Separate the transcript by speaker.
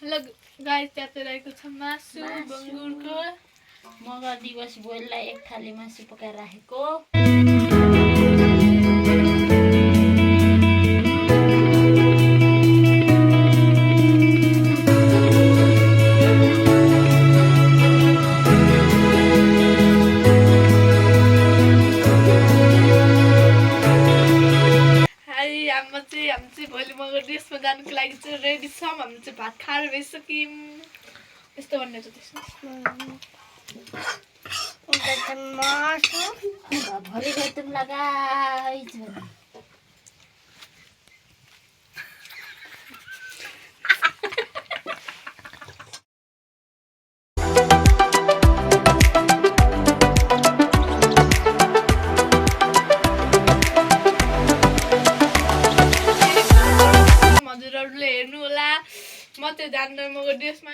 Speaker 1: Hello guys, त्यहाँ रहेको छ मासु बङ्गुरको।
Speaker 2: मगर दिवस बोइललाई एक थाली मासु पकाएर राखेको।
Speaker 1: हामी चाहिँ भोलि मगर ड्रेसमा जानुको लागि चाहिँ रेडी छौँ। हामी चाहिँ भात खाएर भइसक्यौँ। यस्तो भन्ने चाहिँ त्यसमा
Speaker 2: भरि तुम लगाइ
Speaker 1: हजुरहरूले हेर्नु होला। म चाहिँ जान्दैन मगर ड्रेसमा